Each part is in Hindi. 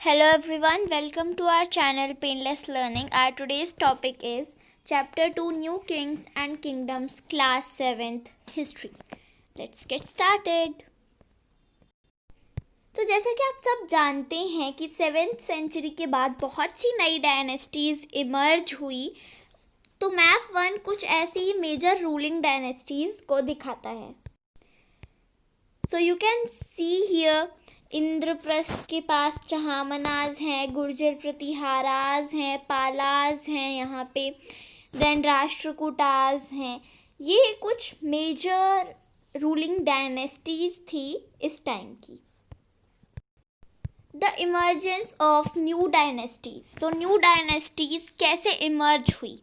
Hello everyone, welcome to our channel Painless Learning. Our today's topic is Chapter 2 New Kings and Kingdoms Class 7th History. Let's get started. तो जैसा कि आप सब जानते हैं कि 7th सेंचुरी के बाद बहुत सी नई डायनेस्टीज़ इमर्ज हुई, तो मैप 1 कुछ ऐसी ही मेजर रूलिंग डायनेस्टीज़ को दिखाता है. So you can see here Indraprastha के पास चहामनाज हैं, गुर्जर प्रतिहाराज हैं, पालाज हैं यहाँ पे, देन राष्ट्रकूटाज हैं. ये कुछ मेजर रूलिंग डायनेस्टीज थी इस टाइम की. The emergence of new dynasties. तो न्यू डायनेस्टीज कैसे इमर्ज हुई?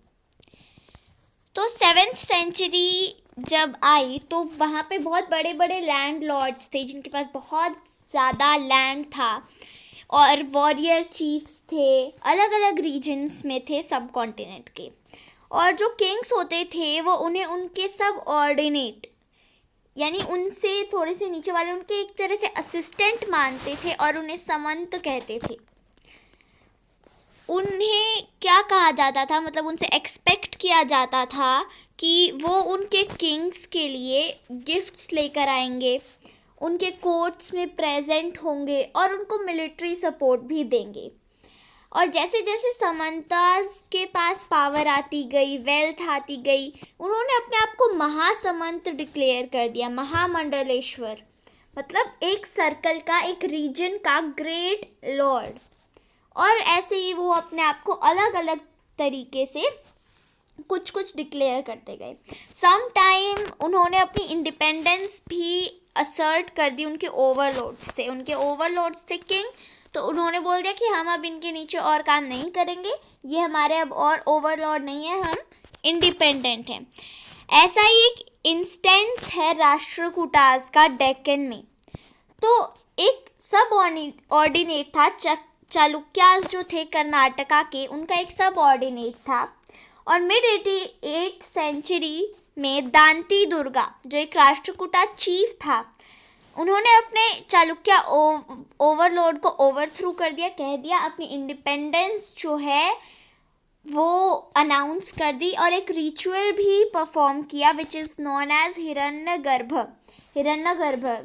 तो 7th सेंचुरी जब आई तो वहाँ पे बहुत बड़े बड़े लैंड लॉर्ड्स थे जिनके पास बहुत ज़्यादा लैंड था, और वॉरियर चीफ्स थे, अलग अलग रीजन्स में थे सब कॉन्टिनेंट के. और जो किंग्स होते थे वो उन्हें उनके सब ऑर्डिनेट यानी उनसे थोड़े से नीचे वाले उनके एक तरह से असिस्टेंट मानते थे और उन्हें समंत कहते थे. उन्हें क्या कहा जाता था, मतलब उनसे एक्सपेक्ट किया जाता था कि वो उनके किंग्स के लिए गिफ्ट्स लेकर आएंगे, उनके कोर्ट्स में प्रेजेंट होंगे और उनको मिलिट्री सपोर्ट भी देंगे. और जैसे जैसे समंताज के पास पावर आती गई, वेल्थ आती गई, उन्होंने अपने आप को महासमंत डिक्लेयर कर दिया, महामंडलेश्वर, मतलब एक सर्कल का, एक रीजन का ग्रेट लॉर्ड. और ऐसे ही वो अपने आप को अलग अलग तरीके से कुछ कुछ डिक्लेयर करते गए. सम टाइम उन्होंने अपनी इंडिपेंडेंस भी असर्ट कर दी उनके ओवरलॉर्ड्स से. उनके ओवरलॉर्ड्स थे किंग, तो उन्होंने बोल दिया कि हम अब इनके नीचे और काम नहीं करेंगे, ये हमारे अब और ओवरलॉर्ड नहीं है, हम इंडिपेंडेंट हैं. ऐसा ही एक इंस्टेंस है राष्ट्रकूटाज का डेक्कन में. तो एक सब ऑर्डिनेट था, चालुक्यास जो थे कर्नाटका के, उनका एक सब ऑर्डिनेट था. और मिड 88th सेंचुरी में दांती दुर्गा जो एक राष्ट्रकूटा चीफ था, उन्होंने अपने चालुक्य ओवरलॉर्ड को ओवरथ्रू कर दिया, कह दिया, अपनी इंडिपेंडेंस जो है वो अनाउंस कर दी और एक रिचुअल भी परफॉर्म किया which is known as Hiranyagarbha,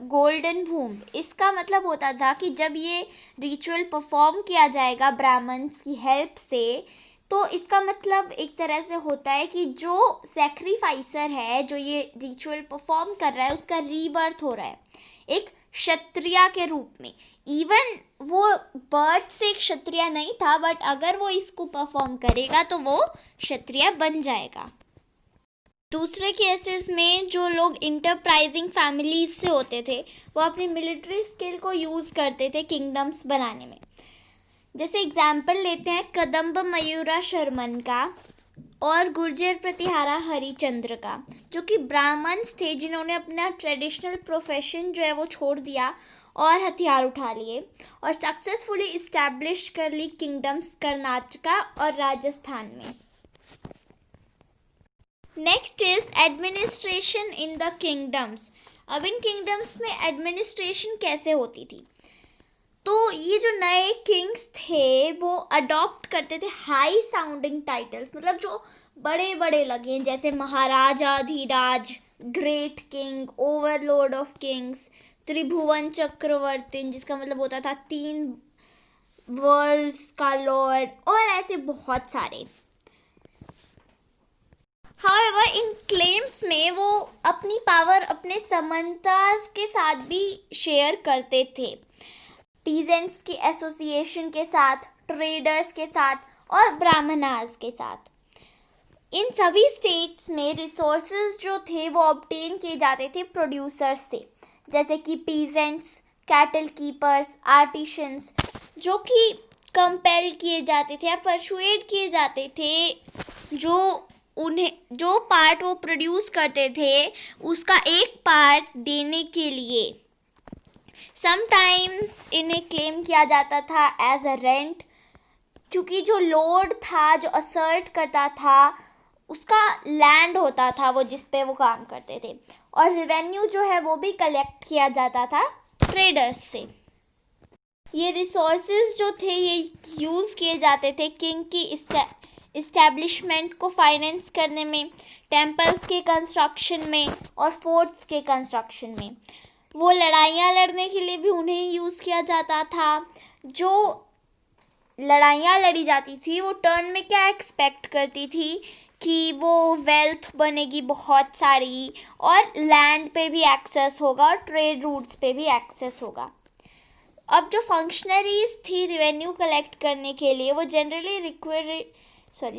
golden womb. इसका मतलब होता था कि जब ये रिचुअल परफॉर्म किया जाएगा ब्राह्मण्स की हेल्प से, तो इसका मतलब एक तरह से होता है कि जो सैक्रिफाइसर है, जो ये रिचुअल परफॉर्म कर रहा है, उसका रीबर्थ हो रहा है एक क्षत्रिय के रूप में. इवन वो बर्थ से एक क्षत्रिय नहीं था, बट अगर वो इसको परफॉर्म करेगा तो वो क्षत्रिय बन जाएगा. दूसरे केसेस में जो लोग इंटरप्राइजिंग फैमिलीज से होते थे वो अपनी मिलिट्री स्किल को यूज़ करते थे किंगडम्स बनाने में. जैसे एग्जाम्पल लेते हैं कदम्ब मयूरा शर्मन का और गुर्जर प्रतिहारा हरिचंद्र का, जो कि ब्राह्मण्स थे जिन्होंने अपना ट्रेडिशनल प्रोफेशन जो है वो छोड़ दिया और हथियार उठा लिए और सक्सेसफुली इस्टेब्लिश कर ली किंगडम्स कर्नाटका और राजस्थान में. Next is administration in the kingdoms. अब इन किंगडम्स में एडमिनिस्ट्रेशन कैसे होती थी? तो ये जो नए किंग्स थे वो अडॉप्ट करते थे हाई साउंडिंग टाइटल्स, मतलब जो बड़े बड़े लगे, जैसे Maharaja Dhiraj, great king, overlord of kings, Tribhuvan Chakravarti, जिसका मतलब होता था 3 वर्ल्ड्स का लॉर्ड, और ऐसे बहुत सारे. हाउएवर इन क्लेम्स में वो अपनी पावर अपने समंताज के साथ भी शेयर करते थे, पीजेंट्स की एसोसिएशन के साथ, ट्रेडर्स के साथ और ब्राह्मणास के साथ. इन सभी स्टेट्स में रिसोर्सेज जो थे वो ऑब्टेन किए जाते थे प्रोड्यूसर्स से, जैसे कि पीजेंट्स, कैटल कीपर्स, आर्टिशंस, जो कि कंपेल किए जाते थे या परसुएड किए जाते थे जो पार्ट वो प्रोड्यूस करते थे उसका एक पार्ट देने के लिए. समटाइम्स इन्हें क्लेम किया जाता था एज अ रेंट, क्योंकि जो लॉर्ड था, जो असर्ट करता था, उसका लैंड होता था वो जिस पे वो काम करते थे. और रेवेन्यू जो है वो भी कलेक्ट किया जाता था ट्रेडर्स से. ये रिसोर्सेज जो थे ये यूज़ किए जाते थे किंग की इस्टेब्लिशमेंट को फाइनेंस करने में, टेम्पल्स के कंस्ट्रक्शन में और फोर्ट्स के कंस्ट्रक्शन में। वो लड़ाइयाँ लड़ने के लिए भी उन्हें ही यूज़ किया जाता था। जो लड़ाइयाँ लड़ी जाती थी वो टर्न में क्या एक्सपेक्ट करती थी कि वो वेल्थ बनेगी बहुत सारी, और लैंड पे भी एक्सेस होगा और ट्रेड रूट्स पे भी एक्सेस होगा। अब जो फंक्शनरीज थी रिवेन्यू कलेक्ट करने के लिए, वो जनरली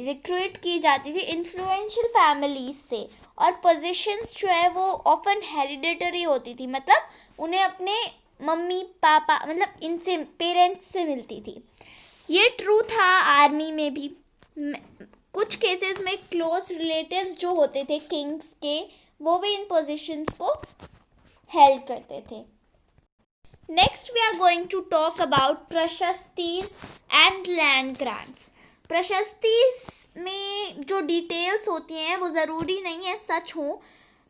रिक्रूट की जाती थी इन्फ्लुएंशियल फैमिलीज से, और पोजीशंस जो है वो ऑफन हेरिडिटरी होती थी, मतलब उन्हें अपने मम्मी पापा मतलब इनसे पेरेंट्स से मिलती थी। ये ट्रू था आर्मी में भी। कुछ केसेस में क्लोज रिलेटिव्स जो होते थे किंग्स के, वो भी इन पोजीशंस को हेल्ड करते थे। Next we are going to talk about prashastis and land grants. Prashastis में जो डिटेल्स होती हैं वो ज़रूरी नहीं है सच हो,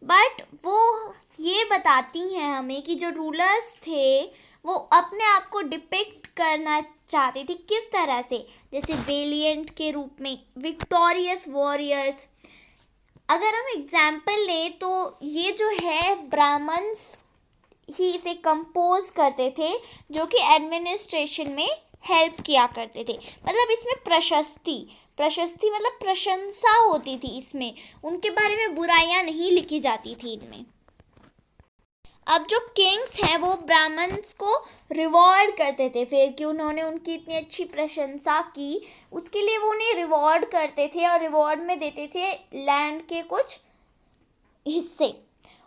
बट वो ये बताती हैं हमें कि जो रूलर्स थे वो अपने आप को डिपिक्ट करना चाहते थे किस तरह से, जैसे वेलिएंट के रूप में, विक्टोरियस वॉरियर्स। अगर हम एग्जाम्पल लें तो ये जो है ब्राह्मण्स ही इसे कंपोज करते थे, जो कि एडमिनिस्ट्रेशन में हेल्प किया करते थे। मतलब इसमें प्रशस्ति मतलब प्रशंसा होती थी, इसमें उनके बारे में बुराइयां नहीं लिखी जाती थी इनमें। अब जो किंग्स हैं वो ब्राह्मण्स को रिवॉर्ड करते थे, फिर कि उन्होंने उनकी इतनी अच्छी प्रशंसा की, उसके लिए वो उन्हें रिवॉर्ड करते थे और रिवॉर्ड में देते थे लैंड के कुछ हिस्से,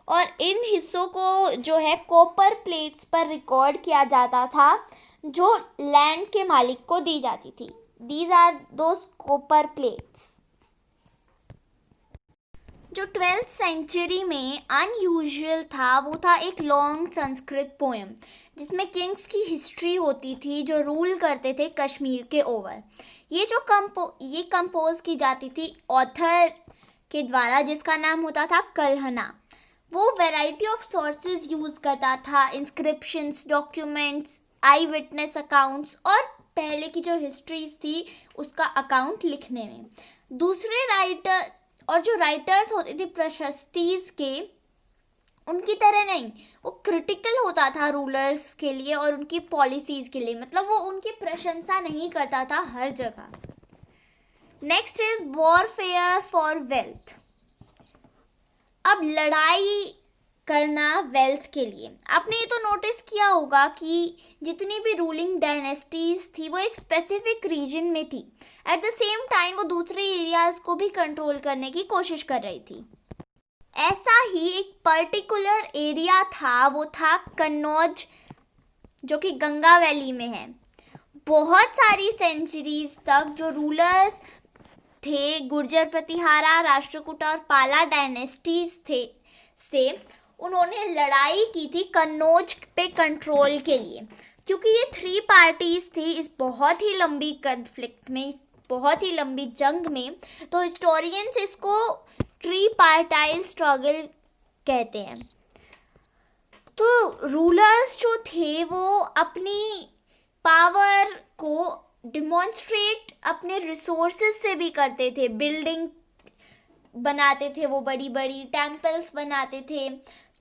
और इन हिस्सों को जो है कॉपर प्लेट्स पर रिकॉर्ड किया जाता था जो लैंड के मालिक को दी जाती थी। These are those copper plates. जो 12th सेंचुरी में अनयूजुअल था वो था एक लॉन्ग संस्कृत पोएम जिसमें किंग्स की हिस्ट्री होती थी जो रूल करते थे कश्मीर के ओवर। ये जो कंपोज की जाती थी ऑथर के द्वारा, जिसका नाम होता था कल्हना। वो वैरायटी ऑफ सोर्सेज यूज़ करता था, इंस्क्रिप्शंस, डॉक्यूमेंट्स, आई विटनेस अकाउंट्स और पहले की जो हिस्ट्रीज थी उसका अकाउंट लिखने में। दूसरे राइटर और जो राइटर्स होते थे प्रशस्तीज के, उनकी तरह नहीं, वो क्रिटिकल होता था रूलर्स के लिए और उनकी पॉलिसीज के लिए, मतलब वो उनकी प्रशंसा नहीं करता था हर जगह। Next is warfare for wealth. अब लड़ाई करना वेल्थ के लिए। आपने ये तो नोटिस किया होगा कि जितनी भी रूलिंग डायनेस्टीज थी वो एक स्पेसिफिक रीजन में थी, एट द सेम टाइम वो दूसरे एरियाज को भी कंट्रोल करने की कोशिश कर रही थी। ऐसा ही एक पर्टिकुलर एरिया था, वो था कन्नौज, जो कि गंगा वैली में है। बहुत सारी सेंचुरीज तक जो रूलर्स थे, गुर्जर प्रतिहारा, राष्ट्रकूटा और पाला डायनेस्टीज थे से उन्होंने लड़ाई की थी कन्नौज पे कंट्रोल के लिए, क्योंकि ये 3 पार्टीज थी इस बहुत ही लंबी कन्फ्लिक्ट में, इस बहुत ही लंबी जंग में। तो हिस्टोरियंस इसको ट्रीपार्टाइल स्ट्रगल कहते हैं। तो रूलर्स जो थे वो अपनी पावर को डिमॉन्स्ट्रेट अपने रिसोर्सेज से भी करते थे। बिल्डिंग बनाते थे, वो बड़ी बड़ी टेम्पल्स बनाते थे।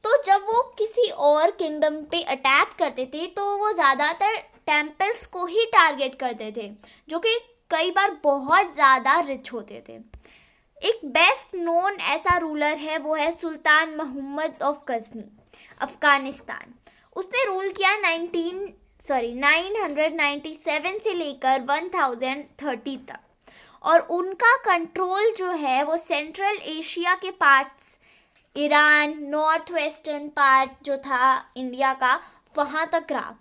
तो जब वो किसी और किंगडम पे अटैक करते थे तो वो ज़्यादातर टेम्पल्स को ही टारगेट करते थे, जो कि कई बार बहुत ज़्यादा रिच होते थे। एक बेस्ट नोन ऐसा रूलर है, वो है सुल्तान मोहम्मद ऑफ गजनी, अफगानिस्तान। उसने रूल किया 997 से लेकर 1030 तक, और उनका कंट्रोल जो है वो सेंट्रल एशिया के parts, Iran, north western part जो था इंडिया का, वहाँ तक रहा।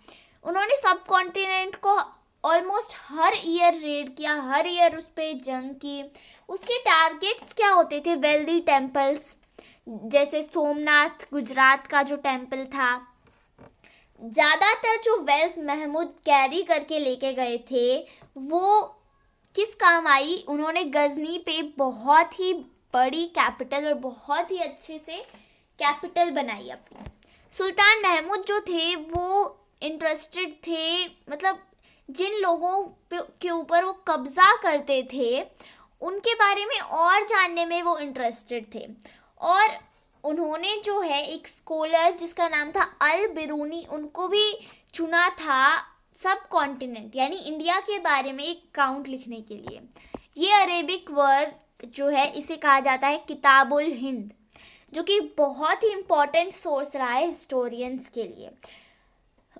उन्होंने सब कॉन्टिनेंट को ऑलमोस्ट हर ईयर रेड किया, हर ईयर उस पर जंग की। उसके टारगेट्स क्या होते थे? वेल्दी टेम्पल्स, जैसे सोमनाथ गुजरात का जो टेम्पल था। ज़्यादातर जो वेल्थ महमूद कैरी करके लेके गए थे वो किस काम आई? उन्होंने गजनी पे बहुत ही बड़ी कैपिटल और बहुत ही अच्छे से कैपिटल बनाई अपनी। सुल्तान महमूद जो थे वो इंटरेस्टेड थे, मतलब जिन लोगों के ऊपर वो कब्जा करते थे उनके बारे में और जानने में वो इंटरेस्टेड थे। और उन्होंने जो है एक स्कॉलर जिसका नाम था अल बिरूनी, उनको भी चुना था सब कॉन्टिनेंट यानी इंडिया के बारे में एक काउंट लिखने के लिए। ये अरेबिक वर्क जो है इसे कहा जाता है किताबुल हिंद, जो कि बहुत ही इम्पोर्टेंट सोर्स रहा है हिस्टोरियंस के लिए।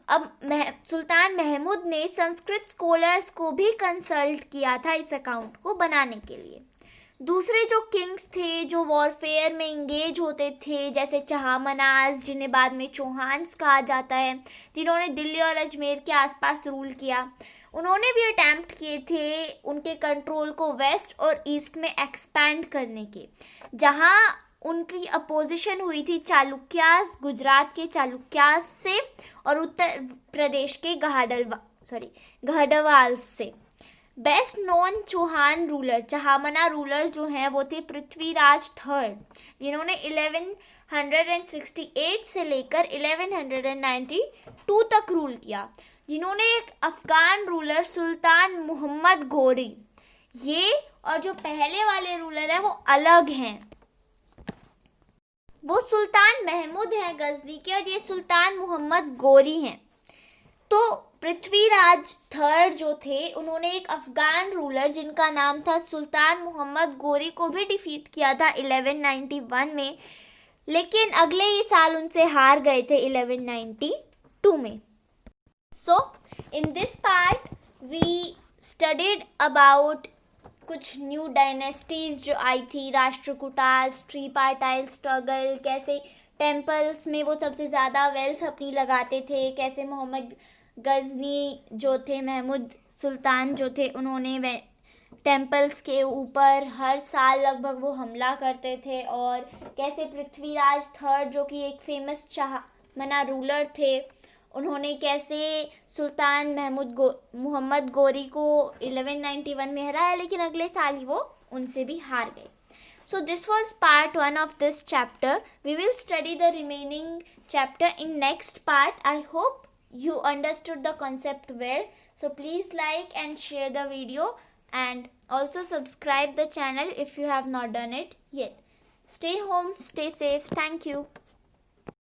अब सुल्तान महमूद ने संस्कृत स्कॉलर्स को भी कंसल्ट किया था इस अकाउंट को बनाने के लिए। दूसरे जो किंग्स थे जो वॉरफेयर में इंगेज होते थे, जैसे चहामनाज जिन्हें बाद में चौहान्स कहा जाता है, जिन्होंने दिल्ली और अजमेर के आसपास रूल किया, उन्होंने भी अटैम्प्ट किए थे उनके कंट्रोल को वेस्ट और ईस्ट में एक्सपैंड करने के। जहां उनकी अपोजिशन हुई थी चालुक्यास, गुजरात के चालुक्यास से और उत्तर प्रदेश के गढ़वाल से। Best known Chauhan ruler, Chahamana ruler जो हैं वो थे पृथ्वीराज थर्ड, जिन्होंने 1168 से लेकर 1192 तक रूल किया, जिन्होंने एक अफगान रूलर सुल्तान मोहम्मद गोरी, ये और जो पहले वाले रूलर हैं वो अलग हैं, वो सुल्तान महमूद हैं गजनी के और ये सुल्तान मोहम्मद गोरी हैं। तो पृथ्वीराज थर्ड जो थे उन्होंने एक अफगान रूलर जिनका नाम था सुल्तान मोहम्मद गोरी को भी डिफीट किया था 1191 में, लेकिन अगले ही साल उनसे हार गए थे 1192 में। So in this part we studied about कुछ न्यू डायनेस्टीज जो आई थी, राष्ट्रकूटास, ट्रीपार्टाइल स्ट्रगल, कैसे टेम्पल्स में वो सबसे ज़्यादा वेल्थ अपनी लगाते थे, कैसे मोहम्मद गजनी जो थे, महमूद सुल्तान जो थे, उन्होंने टेम्पल्स के ऊपर हर साल लगभग वो हमला करते थे, और कैसे पृथ्वीराज थर्ड जो कि एक फेमस चहामना रूलर थे, उन्होंने कैसे सुल्तान मोहम्मद गोरी को 1191 में हराया, लेकिन अगले साल ही वो उनसे भी हार गए। So this was part 1 of this chapter. We will study the remaining chapter in next part. I hope you understood the concept well. So please like and share the video and also subscribe the channel if you have not done it yet. Stay home, stay safe. Thank you.